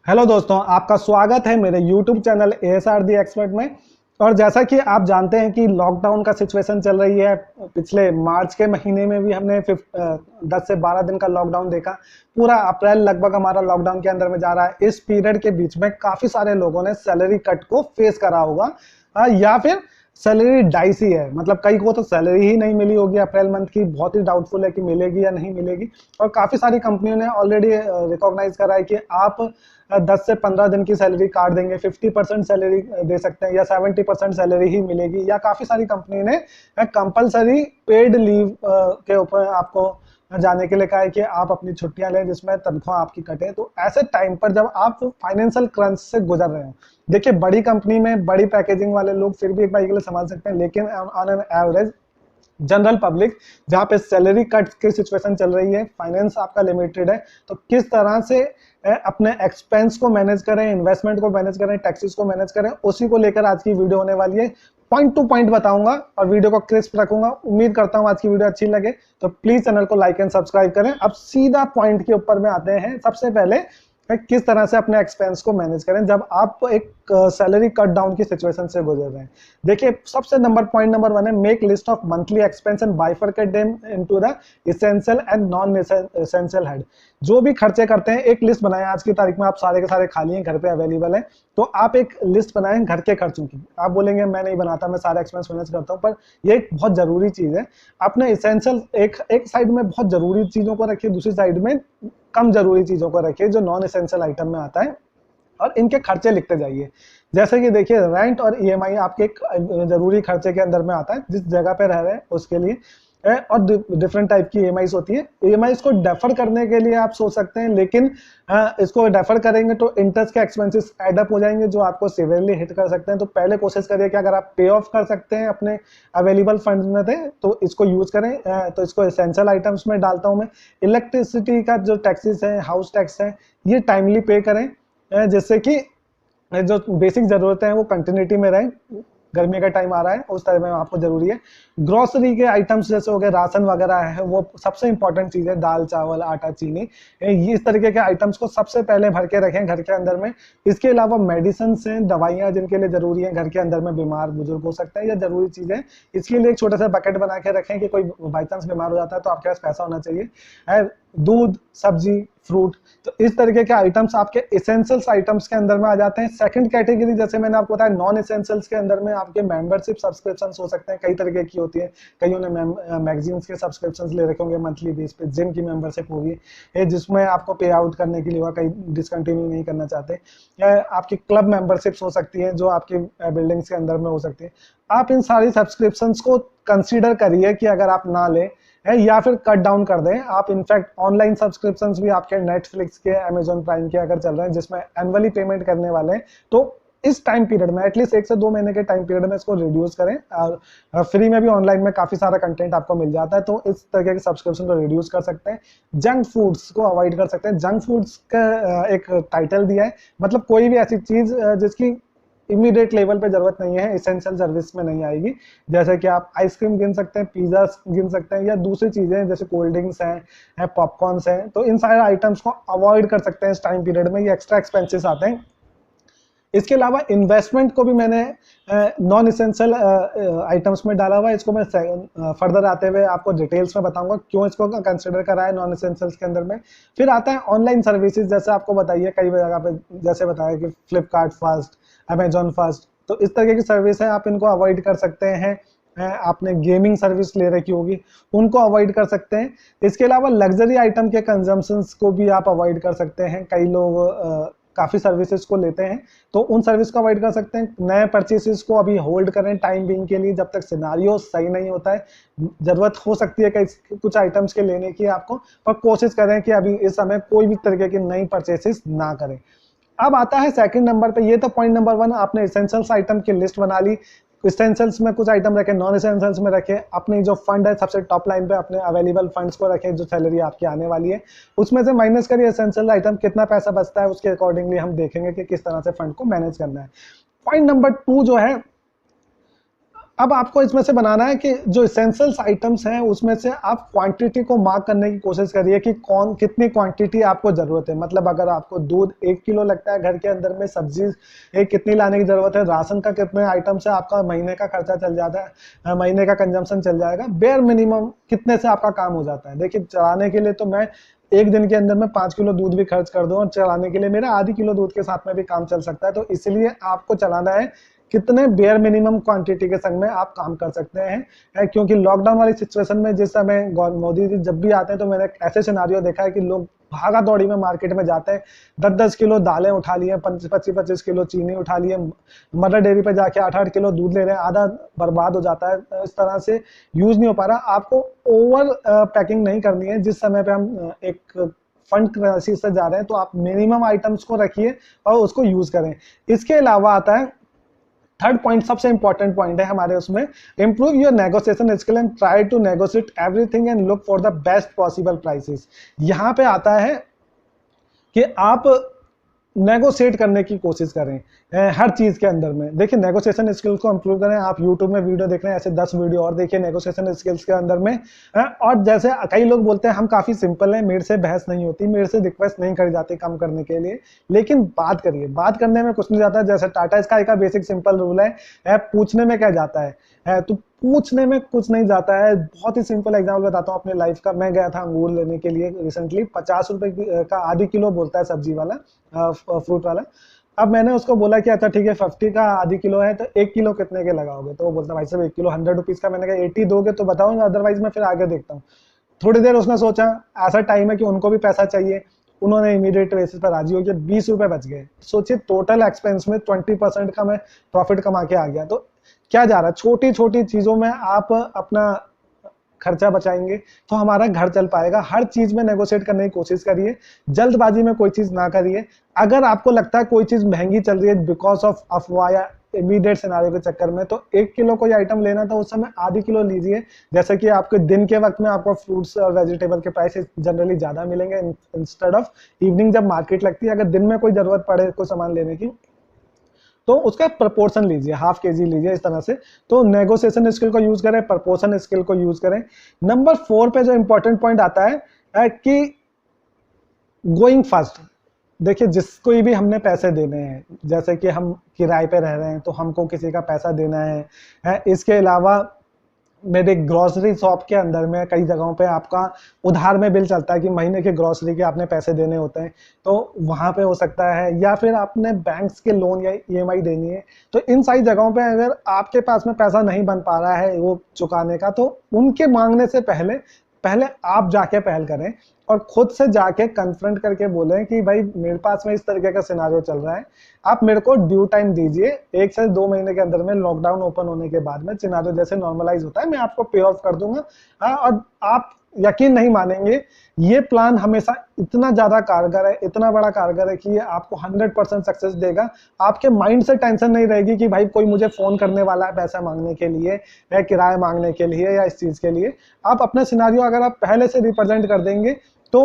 Hello दोस्तों, आपका स्वागत है मेरे YouTube चैनल ASR दी एक्सपर्ट में। और जैसा कि आप जानते हैं कि लॉकडाउन का सिचुएशन चल रही है। पिछले मार्च के महीने में भी हमने 10 से 12 दिन का लॉकडाउन देखा। पूरा अप्रैल लगभग हमारा लॉकडाउन के अंदर में जा रहा है। इस पीरियड के बीच में काफ़ी सारे लोगों ने सैलरी कट को फेस करा होगा, या फिर सैलरी डाइसी है, मतलब कई को तो सैलरी ही नहीं मिली होगी अप्रैल मंथ की। बहुत ही डाउटफुल है कि मिलेगी या नहीं मिलेगी। और काफ़ी सारी कंपनियों ने ऑलरेडी रिकॉग्नाइज करा है कि आप 10 से 15 दिन की सैलरी काट देंगे, 50% सैलरी दे सकते हैं या 70% सैलरी ही मिलेगी। या काफ़ी सारी कंपनी ने कंपलसरी पेड लीव के ऊपर आपको जाने के लिए कहा है कि आप अपनी छुट्टियां लें जिसमें तनख्वाह आपकी कटे। तो ऐसे टाइम पर जब आप फाइनेंशियल क्रंच से गुजर रहे हो, देखिए बड़ी कंपनी में बड़ी पैकेजिंग वाले लोग फिर भी एक बार के लिए संभाल सकते हैं, लेकिन on an average general public जहाँ पे सैलरी कट की सिचुएशन चल रही है, फाइनेंस आपका लिमिटेड है, तो किस तरह से अपने एक्सपेंस को मैनेज करें, इन्वेस्टमेंट को मैनेज करें, टैक्सेस को मैनेज करें, उसी को लेकर आज की वीडियो होने वाली है। पॉइंट टू पॉइंट बताऊंगा और वीडियो को क्रिस्प रखूंगा। उम्मीद करता हूं आज की वीडियो अच्छी लगे, तो प्लीज चैनल को लाइक एंड सब्सक्राइब करें। अब सीधा पॉइंट के ऊपर में आते हैं। सबसे पहले किस तरह से अपने एक्सपेंस को मैनेज करें जब आप एक सैलरी कट डाउन की सिचुएशन से गुजर रहे हैं। देखिए सबसे पॉइंट नंबर 1 है, make list of monthly expense and bifurcate them into the essential and non essential head. जो भी खर्चे करते हैं एक लिस्ट बनाएं। आज की तारीख में आप सारे के सारे खाली हैं, घर पे अवेलेबल है, तो आप एक लिस्ट बनाएं घर के खर्चों की। आप बोलेंगे मैं नहीं बनाता, मैं सारे एक्सपेंस मैनेज करता हूं, पर ये एक बहुत जरूरी चीज है। अपने एसेंशियल एक साइड में बहुत जरूरी चीजों को रखिए, दूसरी साइड में कम जरूरी चीजों को रखिए जो नॉन एसेंशियल आइटम में आता है, और इनके खर्चे लिखते जाइए। जैसे कि देखिए रेंट और ईएमआई आपके एक जरूरी खर्चे के अंदर में आता है, जिस जगह पे रह रहे हैं उसके लिए। और डिफरेंट टाइप की ईएमआई होती है। ईएमआई को डेफर करने के लिए आप सोच सकते हैं, लेकिन इसको डेफर करेंगे तो इंटरेस्ट के एक्सपेंसेस एडअप हो जाएंगे जो आपको सीवियरली हिट कर सकते हैं। तो पहले कोशिश करिए कि अगर आप पे ऑफ कर सकते हैं अपने अवेलेबल फंड्स में थे तो इसको यूज करें। तो इसको एसेंशियल आइटम्स में डालता हूं मैं। इलेक्ट्रिसिटी का जो टैक्सेस है, हाउस टैक्स है, ये टाइमली पे करें, जिससे कि जो बेसिक जरूरतें हैं वो कंटिन्यूटी में रहें। गर्मी का टाइम आ रहा है, उस तरह में आपको जरूरी है। ग्रोसरी के आइटम्स जैसे हो गए, राशन वगैरह है, वो सबसे इंपॉर्टेंट चीज है। दाल चावल आटा चीनी, ये इस तरीके के आइटम्स को सबसे पहले भर के रखें घर के अंदर में। इसके अलावा मेडिसिन हैं, दवाइयाँ जिनके लिए जरूरी है, घर के अंदर में बीमार बुजुर्ग हो सकते हैं या जरूरी चीजें, इसके लिए एक छोटा सा बकेट बना के रखें कि कोई बाई चांस बीमार हो जाता है तो आपके पास पैसा होना चाहिए। दूध, सब्जी, फ्रूट, तो इस तरीके के आइटम्स आपके एसेंशियल्स आइटम्स के अंदर में आ जाते हैं। सेकंड कैटेगरी जैसे मैंने आपको बताया नॉन एसेंशियल्स के अंदर में आपके मेंबरशिप सब्सक्रिप्शंस हो सकते हैं, कई तरीके की होती है। कईयों ने मैगजीन्स के सब्सक्रिप्शंस ले रखे होंगे मंथली बेस पे, जिम की मेंबरशिप होगी जिसमें आपको पे आउट करने के लिए होगा, कई डिसकंटिन्यू नहीं करना चाहते। या आपकी क्लब मेंबरशिप्स हो सकती है जो आपकी बिल्डिंग्स के अंदर में हो सकती है। आप इन सारी सब्सक्रिप्शंस को कंसीडर करिए कि अगर आप ना लें है या फिर कट डाउन कर दें। आप इनफैक्ट ऑनलाइन सब्सक्रिप्शंस भी आपके नेटफ्लिक्स के, अमेजॉन प्राइम के अगर चल रहे हैं जिसमें एनुअली पेमेंट करने वाले हैं, तो इस टाइम पीरियड में एटलीस्ट 1 से 2 महीने के टाइम पीरियड में इसको रिड्यूस करें। और फ्री में भी ऑनलाइन में काफी सारा कंटेंट आपको मिल जाता है, तो इस तरीके के सब्सक्रिप्शन को रिड्यूस कर सकते हैं। जंक फूड्स को अवॉइड कर सकते हैं। जंक फूड्स का एक टाइटल दिया है, मतलब कोई भी ऐसी चीज जिसकी इमीडिएट लेवल पे जरूरत नहीं है, एसेंशियल सर्विस में नहीं आएगी। जैसे कि आप आइसक्रीम गिन सकते हैं, पिज्जा गिन सकते हैं, या दूसरी चीजें जैसे कोल्ड ड्रिंक्स हैं, पॉपकॉर्न्स हैं, तो इन सारे आइटम्स को अवॉइड कर सकते हैं इस टाइम पीरियड में। ये एक्स्ट्रा एक्सपेंसेस आते हैं। इसके अलावा इन्वेस्टमेंट को भी मैंने नॉन इसेंशियल आइटम्स में डाला हुआ है। इसको मैं फर्दर आते हुए आपको डिटेल्स में बताऊंगा क्यों इसको कंसिडर करा है नॉन इसेंशियल्स के अंदर में। फिर आता है ऑनलाइन सर्विसेज, जैसे आपको बताइए कई जगह पे जैसे बताया कि फ्लिपकार्ट फास्ट, अमेजॉन फास्ट, तो इस तरीके की सर्विस है, आप इनको अवॉइड कर सकते हैं। आपने गेमिंग सर्विस ले रखी होगी, उनको अवॉइड कर सकते हैं। इसके अलावा लग्जरी आइटम के कंजम्पशंस को भी आप अवॉइड कर सकते हैं। कई लोग काफी सर्विसेज को लेते हैं, तो उन सर्विस को अवॉइड कर सकते हैं। नए परचेसेस को अभी होल्ड करें टाइम बीइंग के लिए, जब तक सिनारियो सही नहीं होता है। जरूरत हो सकती है कुछ आइटम्स के लेने की आपको, पर कोशिश करें कि अभी इस समय कोई भी तरीके की नई परचेसेस ना करें। अब आता है सेकंड नंबर पे। ये तो पॉइंट नंबर 1, आपने एसेंशियल्स आइटम की लिस्ट बना ली। एसेंशियल्स में कुछ आइटम रखे, नॉन एसेंशियल्स में रखे। अपनी जो फंड है सबसे टॉप लाइन पे अपने अवेलेबल फंड्स को रखें, जो सैलरी आपकी आने वाली है उसमें से माइनस करिए एसेंशियल आइटम, कितना पैसा बचता है उसके अकॉर्डिंगली हम देखेंगे कि किस तरह से फंड को मैनेज करना है। पॉइंट नंबर 2 जो है, अब आपको इसमें से बनाना है कि जो इसेंशियल्स आइटम्स हैं उसमें से आप क्वांटिटी को मार्क करने की कोशिश करिए कि कौन कितनी क्वांटिटी आपको ज़रूरत है। मतलब अगर आपको दूध 1 किलो लगता है घर के अंदर में, सब्जी एक कितनी लाने की ज़रूरत है, राशन का कितने आइटम से आपका महीने का खर्चा चल जाता है, महीने का कंजम्पशन चल जाएगा, बेयर मिनिमम कितने से आपका काम हो जाता है। देखिए चलाने के लिए तो मैं एक दिन के अंदर में 5 किलो दूध भी खर्च कर दूं और चलाने के लिए मेरा आधी किलो दूध के साथ में भी काम चल सकता है। तो इसलिए आपको चलाना है कितने बेयर मिनिमम क्वांटिटी के संग में आप काम कर सकते हैं। क्योंकि लॉकडाउन वाली सिचुएशन में जिस समय मोदी जी जब भी आते हैं तो मैंने ऐसे सिनारियो देखा है कि लोग भागा दौड़ी में मार्केट में जाते हैं, 10-10 किलो दालें उठा लिए, 25-25 किलो चीनी उठा लिए, मदर डेयरी पे जाके 8-8 किलो दूध ले रहे हैं, आधा बर्बाद हो जाता है। इस तरह से यूज नहीं हो पा रहा। आपको ओवर पैकिंग नहीं करनी है। जिस समय पे हम एक फंड क्राइसिस से जा रहे हैं तो आप मिनिमम आइटम्स को रखिए और उसको यूज करें। इसके अलावा आता है थर्ड पॉइंट, सबसे इंपॉर्टेंट पॉइंट है हमारे उसमें, improve your negotiation skill and try to negotiate everything and look for the best possible prices. यहाँ पे आता है कि आप नेगोशिएट करने की कोशिश करें हर चीज के अंदर में। देखिए नेगोशिएशन स्किल्स को इंप्रूव करें। आप यूट्यूब में वीडियो देख रहे हैं, ऐसे 10 वीडियो और देखिए नेगोशिएशन स्किल्स के अंदर में। और जैसे कई लोग बोलते हैं हम काफी सिंपल हैं, मेरे से बहस नहीं होती, मेरे से रिक्वेस्ट नहीं करी जाती कम करने के लिए, लेकिन बात करिए। बात करने में कुछ नहीं जाता। जैसे टाटा स्काई का बेसिक सिंपल रूल है पूछने में क्या जाता है, तो पूछने में कुछ नहीं जाता है। बहुत ही सिंपल एग्जाम्पल बताता हूँ अपने लाइफ का। मैं गया था अंगूर लेने के लिए रिसेंटली, 50 रुपए का आधी किलो बोलता है सब्जी वाला, फ्रूट वाला। अब मैंने उसको बोला कि अच्छा ठीक है 50 का आधी किलो है तो 1 किलो कितने के लगाओगे, तो वो बोलता भाई साहब 1 किलो 100 रुपीज का। मैंने कहा 80 दोगे तो बताओ, अदरवाइज मैं फिर आगे देखता हूँ। थोड़ी देर उसने सोचा, ऐसा टाइम है कि उनको भी पैसा चाहिए, उन्होंने इमीडिएट बेसिस पर राजी हो गया, 20 रुपए बच गए। सोचिए टोटल एक्सपेंस में 20% का मैं प्रॉफिट कमा के आ गया। तो क्या जा रहा है, छोटी छोटी चीजों में आप अपना खर्चा बचाएंगे तो हमारा घर चल पाएगा। हर चीज में नेगोशिएट करने की कोशिश करिए, जल्दबाजी में कोई चीज ना करिए। अगर आपको लगता है कोई चीज महंगी चल रही है बिकॉज ऑफ अफवाह या इमीडिएट सिनारियो के चक्कर में, तो 1 किलो कोई आइटम लेना तो उस समय आधी किलो लीजिए। जैसे कि आपके दिन के वक्त में आपको फ्रूट्स और वेजिटेबल के प्राइस जनरली ज्यादा मिलेंगे इंस्टेड ऑफ इवनिंग जब मार्केट लगती है। अगर दिन में कोई जरूरत पड़े कोई सामान लेने की तो उसका प्रपोर्शन लीजिए, हाफ केजी लीजिए इस तरह से। तो नेगोशिएशन स्किल को यूज करें, प्रपोर्शन स्किल को यूज करें। नंबर 4 पे जो इंपॉर्टेंट पॉइंट आता है कि गोइंग फास्ट। देखिए जिसको भी हमने पैसे देने हैं, जैसे कि हम किराए पे रह रहे हैं तो हमको किसी का पैसा देना है। इसके अलावा मेरे ग्रोसरी शॉप के अंदर में कई जगहों पे आपका उधार में बिल चलता है कि महीने के ग्रोसरी के आपने पैसे देने होते हैं, तो वहां पे हो सकता है। या फिर आपने बैंक्स के लोन या ईएमआई देनी है, तो इन सारी जगहों पे अगर आपके पास में पैसा नहीं बन पा रहा है वो चुकाने का, तो उनके मांगने से पहले आप जाके पहल करें और खुद से जाके कन्फ्रंट करके बोलें कि भाई मेरे पास में इस तरीके का सिनारियो चल रहा है, आप मेरे को ड्यू टाइम दीजिए। 1 से 2 महीने के अंदर में लॉकडाउन ओपन होने के बाद में सिनारियो जैसे नॉर्मलाइज होता है मैं आपको पे ऑफ कर दूंगा। और आप यकीन नहीं मानेंगे, ये प्लान हमेशा इतना ज्यादा कारगर है, इतना बड़ा कारगर है कि ये आपको 100% सक्सेस देगा। आपके माइंड से टेंशन नहीं रहेगी कि भाई कोई मुझे फोन करने वाला है पैसा मांगने के लिए या किराया मांगने के लिए या इस चीज के लिए। आप अपना सिनारियो अगर आप पहले से रिप्रेजेंट कर देंगे तो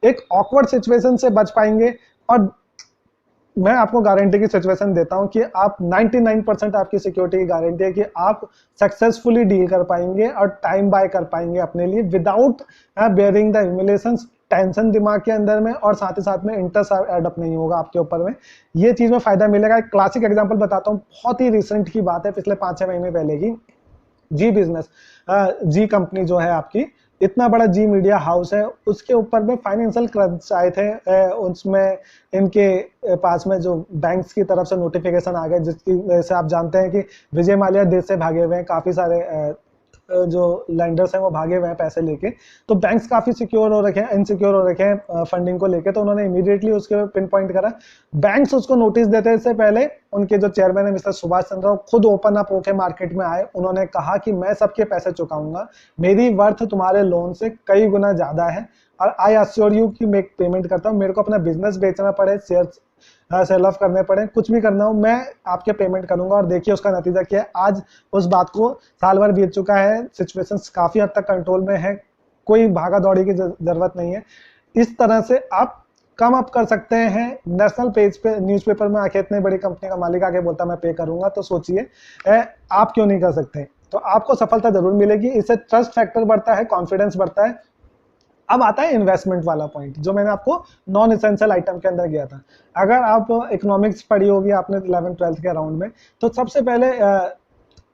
एक ऑकवर्ड सिचुएशन से बच पाएंगे। और मैं आपको गारंटी की सिचुएशन देता हूं कि आप 99% आपकी सिक्योरिटी की गारंटी है कि आप सक्सेसफुली डील कर पाएंगे और टाइम बाय कर पाएंगे अपने लिए विदाउट बेयरिंग द ह्यूमिलेशंस। टेंशन दिमाग के अंदर में और साथ ही साथ में इंटरेस्ट एडअप नहीं होगा आपके ऊपर में। ये चीज में फायदा मिलेगा। एक क्लासिक एग्जांपल बताता हूं, बहुत ही रिसेंट की बात है, पिछले 5-6 महीने पहले की। जी बिजनेस, जी कंपनी जो है आपकी, इतना बड़ा जी मीडिया हाउस है, उसके ऊपर में फाइनेंशियल क्रंच आए थे। उसमें इनके पास में जो बैंक्स की तरफ से नोटिफिकेशन आ गए, जिसकी वजह से आप जानते हैं कि विजय माल्या देश से भागे हुए हैं, काफी सारे जो लैंडर्स हैं वो भागे हुए हैं पैसे लेके। तो बैंक्स काफी सिक्योर हो रखे हैं, इनसिक्योर हो रखे हैं फंडिंग को लेके। तो उन्होंने इमीडिएटली उसके पिन पॉइंट करा। बैंक्स उसको नोटिस देते इससे पहले उनके जो चेयरमैन है मिस्टर सुभाष चंद्र खुद ओपन अप होके मार्केट में आए। उन्होंने कहा कि मैं सबके पैसे चुकाऊंगा, मेरी वर्थ तुम्हारे लोन से कई गुना ज्यादा है और आई अश्योर यू कि मैं पेमेंट करता हूँ। मेरे को अपना बिजनेस बेचना पड़े, शेयर सेल ऑफ करने पड़े, कुछ भी करना हो, मैं आपके पेमेंट करूंगा। और देखिए उसका नतीजा क्या है, आज उस बात को साल भर बीत चुका है, सिचुएशन काफी हद तक कंट्रोल में है, कोई भागा दौड़ी की जरूरत नहीं है। इस तरह से आप कम अप कर सकते हैं। नेशनल पेज पे न्यूज़पेपर में आके इतने बड़ी कंपनी का मालिक आके बोलता मैं पे करूंगा, तो सोचिए आप क्यों नहीं कर सकते। तो आपको सफलता जरूर मिलेगी। इससे ट्रस्ट फैक्टर बढ़ता है, कॉन्फिडेंस बढ़ता है। अब आता है इन्वेस्टमेंट वाला पॉइंट, जो मैंने आपको नॉन एसेंशियल आइटम के अंदर गया था। अगर आप इकोनॉमिक्स पढ़ी होगी आपने 11th-12th के अराउंड में, तो सबसे पहले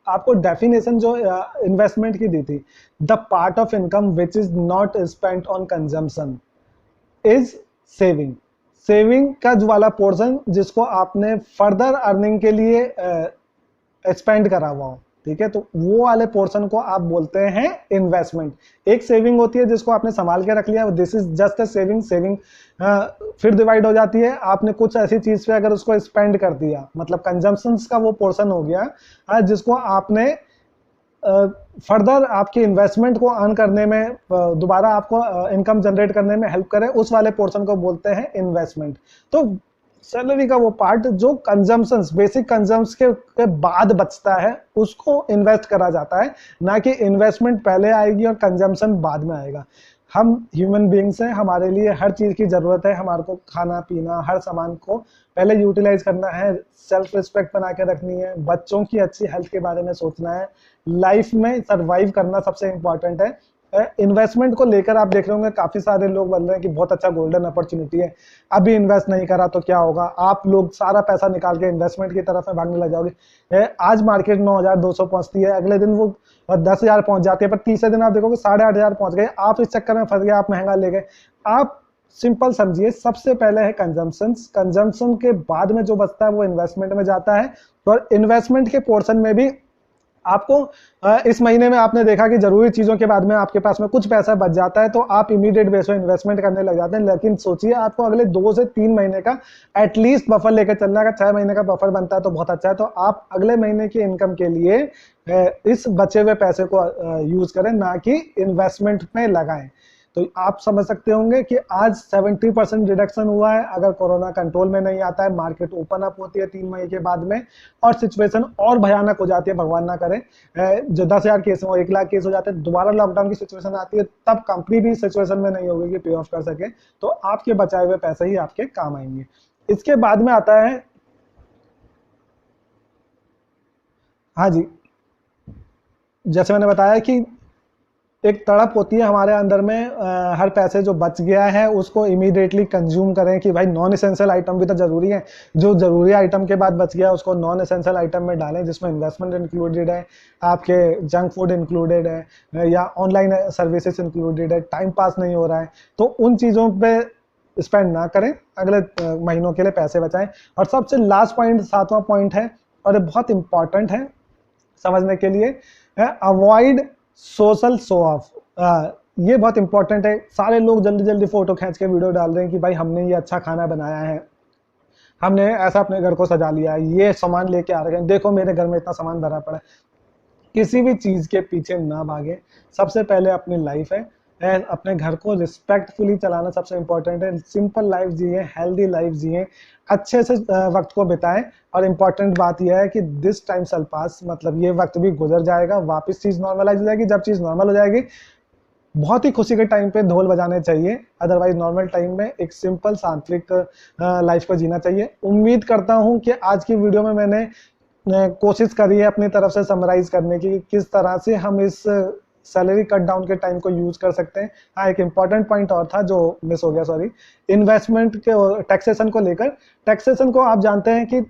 आपको डेफिनेशन जो इन्वेस्टमेंट की दी थी, the part of income which is not spent on consumption is saving. Saving का जो वाला पोर्शन जिसको आपने फर्दर अर्निंग के लिए स्पेंड करा हुआ हो, ठीक है, तो वो वाले पोर्शन को आप बोलते हैं इन्वेस्टमेंट। एक सेविंग होती है जिसको आपने संभाल के रख लिया, this is just a saving. Saving फिर डिवाइड हो जाती है, आपने कुछ ऐसी चीज पे अगर उसको स्पेंड कर दिया, मतलब कंजम्पशंस का वो पोर्शन हो गया जिसको आपने फर्दर आपकी इन्वेस्टमेंट को अर्न करने में, दोबारा आपको इनकम जनरेट करने में हेल्प करे, उस वाले पोर्शन को बोलते हैं इन्वेस्टमेंट। तो सैलरी का वो पार्ट जो कंजम्पशंस, बेसिक कंजम्स के बाद बचता है, उसको इन्वेस्ट करा जाता है, ना कि इन्वेस्टमेंट पहले आएगी और कंजम्पशन बाद में आएगा। हम ह्यूमन बीइंग्स हैं, हमारे लिए हर चीज की जरूरत है, हमारे को खाना पीना हर सामान को पहले यूटिलाइज करना है, सेल्फ रिस्पेक्ट बना के रखनी है, बच्चों की अच्छी हेल्थ के बारे में सोचना है, लाइफ में सरवाइव करना सबसे इंपॉर्टेंट है। इन्वेस्टमेंट को लेकर आप देख रहे होंगे काफी सारे लोग बोल रहे हैं कि बहुत अच्छा गोल्डन अपॉर्चुनिटी है, अभी इन्वेस्ट नहीं करा तो क्या होगा, आप लोग सारा पैसा निकाल के इन्वेस्टमेंट की तरफ में भागने लग जाओगे। आज मार्केट 9,200 पहुंचती है, अगले दिन वो 10,000 पहुंच जाती है, पर तीसरे दिन आप देखोगे 8,500 पहुंच गए। आप इस चक्कर में फंस गए, आप महंगा ले गए। आप सिंपल समझिए, सबसे पहले है कंजम्पशन, कंजम्पशन के बाद में जो बचता है वो इन्वेस्टमेंट में जाता है। और इन्वेस्टमेंट के पोर्शन में भी आपको इस महीने में आपने देखा कि जरूरी चीजों के बाद में आपके पास में कुछ पैसा बच जाता है, तो आप इमीडिएट बेस पे इन्वेस्टमेंट करने लग जाते हैं। लेकिन सोचिए, आपको अगले 2 से 3 महीने का एटलीस्ट बफर लेकर चलना है। 6 महीने का बफर बनता है तो बहुत अच्छा है। तो आप अगले महीने की इनकम के लिए इस बचे हुए पैसे को यूज करें, ना कि इन्वेस्टमेंट में लगाएं। तो आप समझ सकते होंगे कि आज 70% रिडक्शन हुआ है। अगर कोरोना कंट्रोल में नहीं आता है, मार्केट ओपन अप होती है 3 मई के बाद में, और सिचुएशन और भयानक हो जाती है, भगवान ना करे, जो 10,000 केस हो, 1 लाख केस हो जाते हैं, दोबारा लॉकडाउन की सिचुएशन आती है, तब कंपनी भी सिचुएशन में नहीं होगी कि पे ऑफ कर सके, तो आपके बचाए हुए पैसे ही आपके काम आएंगे। इसके बाद में आता है, हाँ जी, जैसे मैंने बताया कि एक तड़प होती है हमारे अंदर में, हर पैसे जो बच गया है उसको इमीडिएटली कंज्यूम करें, कि भाई नॉन एसेंशियल आइटम भी तो जरूरी है, जो जरूरी आइटम के बाद बच गया उसको नॉन एसेंशियल आइटम में डालें, जिसमें इन्वेस्टमेंट इंक्लूडेड है, आपके जंक फूड इंक्लूडेड है, या ऑनलाइन सर्विसेज इंक्लूडेड है, टाइम पास नहीं हो रहा है, तो उन चीज़ों पे स्पेंड ना करें, अगले महीनों के लिए पैसे बचाएं। और सबसे लास्ट पॉइंट, 7वां पॉइंट है, और ये बहुत इंपॉर्टेंट है समझने के लिए, अवॉइड सोशल शो ऑफ। ये बहुत इंपॉर्टेंट है। सारे लोग जल्दी जल्दी फोटो खींच के वीडियो डाल रहे हैं कि भाई हमने ये अच्छा खाना बनाया है, हमने ऐसा अपने घर को सजा लिया है, ये सामान लेके आ रहे हैं, देखो मेरे घर में इतना सामान भरा पड़ा है। किसी भी चीज के पीछे ना भागे, सबसे पहले अपनी लाइफ है, अपने घर को रिस्पेक्टफुली चलाना सबसे इंपॉर्टेंट है। सिंपल लाइफ जिए, हेल्दी लाइफ जिए, अच्छे से वक्त को बिताएं। और इम्पॉर्टेंट बात यह है कि दिस टाइम शैल पास, मतलब ये वक्त भी गुजर जाएगा, वापस चीज नॉर्मलाइज हो जाएगी। जब चीज नॉर्मल हो जाएगी, बहुत ही खुशी के टाइम पे ढोल बजाने चाहिए, अदरवाइज नॉर्मल टाइम में एक सिंपल सांत्विक लाइफ को जीना चाहिए। उम्मीद करता हूं कि आज की वीडियो में मैंने कोशिश करी है अपनी तरफ से समराइज करने की, किस तरह से हम इस सैलरी कट डाउन के टाइम को यूज कर सकते हैं। हाँ, एक इंपॉर्टेंट पॉइंट और था जो मिस हो गया, सॉरी, इन्वेस्टमेंट के टैक्सेशन को लेकर। टैक्सेशन को आप जानते हैं कि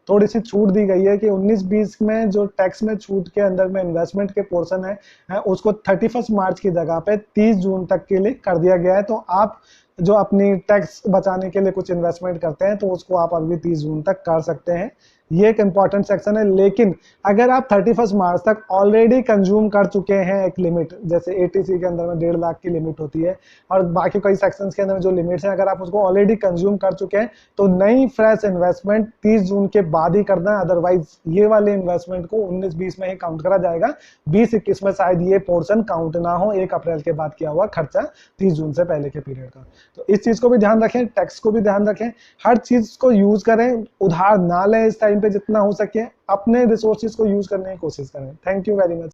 थोड़ी सी छूट दी गई है कि 19-20 में जो टैक्स में छूट के अंदर में इन्वेस्टमेंट के पोर्शन है उसको 31 मार्च की जगह पे 30 जून तक के लिए कर दिया गया है। तो आप जो अपनी टैक्स बचाने के लिए कुछ इन्वेस्टमेंट करते हैं तो उसको आप अभी 30 जून तक कर सकते हैं। ये एक इंपॉर्टेंट सेक्शन है। लेकिन अगर आप 31 मार्च तक ऑलरेडी कंज्यूम कर चुके हैं एक लिमिट, जैसे एटीसी के अंदर में 1.5 लाख की लिमिट होती है और बाकी कई सेक्शंस के अंदर में जो लिमिट्स हैं, अगर आप उसको ऑलरेडी कंज्यूम कर चुके हैं तो नई फ्रेश इन्वेस्टमेंट 30 जून के बाद ही करना है। अदरवाइज ये वाले इन्वेस्टमेंट को 19-20 में ही काउंट करा जाएगा, 20-21 में शायद ये पोर्शन काउंट ना हो, 1 अप्रैल के बाद किया हुआ खर्चा 30 जून से पहले के पीरियड का। तो इस चीज को भी ध्यान रखें, टैक्स को भी ध्यान रखें, हर चीज को यूज करें, उधार ना लें इस टाइम पे, जितना हो सके अपने रिसोर्सेज को यूज करने की कोशिश करें। Thank you very much.